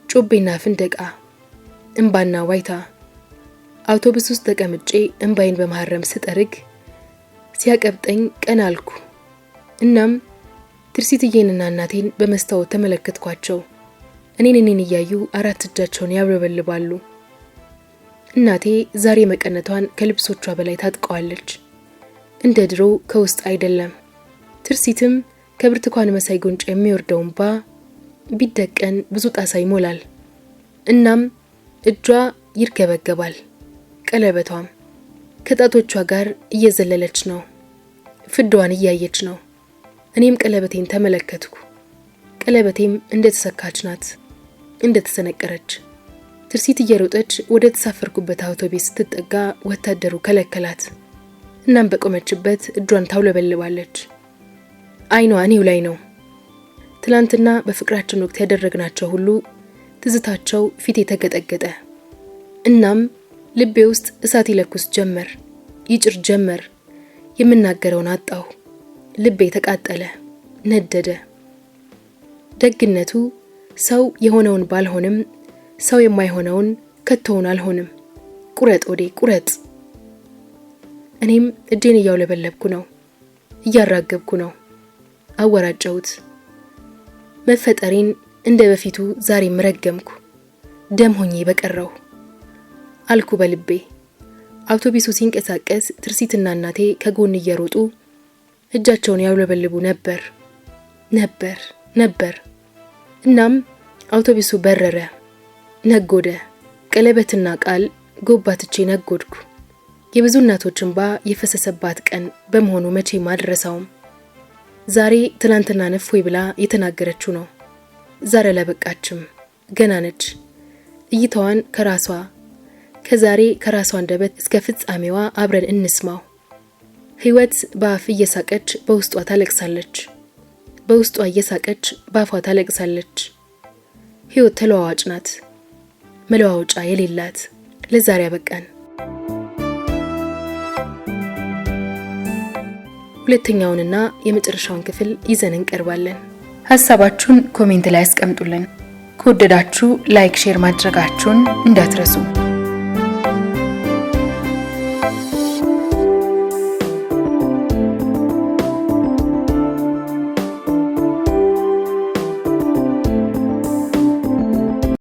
ጮቤና ፍንደቃ፣ እንባና ዋይታ። አውቶቡስ ውስጥ ተቀምጬ እንባይን በማህረም ስጠርግ ሲያቀብጠኝ ቀና አልኩ። እናም ትርሲትዬንና እናቴን በመስታወት ተመለከትኳቸው። እኔን እያዩ አራት እጃቸውን ያብረበልባሉ። እናቴ ዛሬ መቀነቷን ከልብሶቿ በላይ ታጥቀዋለች። እንደ ድሮ ከውስጥ አይደለም። ትርሲትም ከብርቱካን መሳይ ጉንጭ የሚወርደው እንባ ቢደቀን ብዙ ጣሳ ይሞላል። እናም እጇ ይርገበገባል። ቀለበቷም ከጣቶቿ ጋር እየዘለለች ነው። ፍዳዋን እያየች ነው። እኔም ቀለበቴን ተመለከትኩ። ቀለበቴም እንደተሰካች ናት፣ እንደተሰነቀረች። ትርሲት እየሮጠች ወደ ተሳፈርኩበት አውቶቡስ ስትጠጋ ወታደሩ ከለከላት። እናም በቆመችበት እጇን ታውለበልባለች። አይኗ እኔው ላይ ነው። ትላንትና በፍቅራችን ወቅት ያደረግናቸው ሁሉ ትዝታቸው ፊቴ ተገጠገጠ። እናም ልቤ ውስጥ እሳት ይለኩስ ጀመር፣ ይጭር ጀመር። የምናገረውን አጣሁ። ልቤ ተቃጠለ፣ ነደደ። ደግነቱ ሰው የሆነውን ባልሆንም ሰው የማይሆነውን ከቶውን አልሆንም። ቁረጥ ወዴ ቁረጥ። እኔም እጄን እያውለበለብኩ ነው፣ እያራገብኩ ነው። አወራጨሁት። መፈጠሬን እንደ በፊቱ ዛሬም ረገምኩ። ደም ሆኜ በቀረው አልኩ በልቤ። አውቶቡሱ ሲንቀሳቀስ ትርሲትና እናቴ ከጎን እየሮጡ እጃቸውን ያውለበልቡ ነበር። እናም አውቶቡሱ በረረ፣ ነጎደ። ቀለበትና ቃል ጎባትቼ ነጎድኩ። የብዙ እናቶች እንባ የፈሰሰባት ቀን በመሆኑ መቼም አልረሳውም። ዛሬ ትናንትና ነፍይ ብላ የተናገረችው ነው። ዛሬ አላበቃችም፣ ገና ነች። እይታዋን ከዛሬ ከራሷ አንደበት እስከ ፍጻሜዋ አብረን እንስማው። ህይወት በአፍ እየሳቀች በውስጧ ታለቅሳለች፣ በውስጧ እየሳቀች በአፏ ታለቅሳለች። ህይወት ተለዋዋጭ ናት፣ መለዋወጫ የሌላት። ለዛሬ ያበቃን። ሁለተኛውንና የመጨረሻውን ክፍል ይዘን እንቀርባለን። ሐሳባችሁን ኮሜንት ላይ አስቀምጡልን። ከወደዳችሁ ላይክ፣ ሼር ማድረጋችሁን እንዳትረሱ።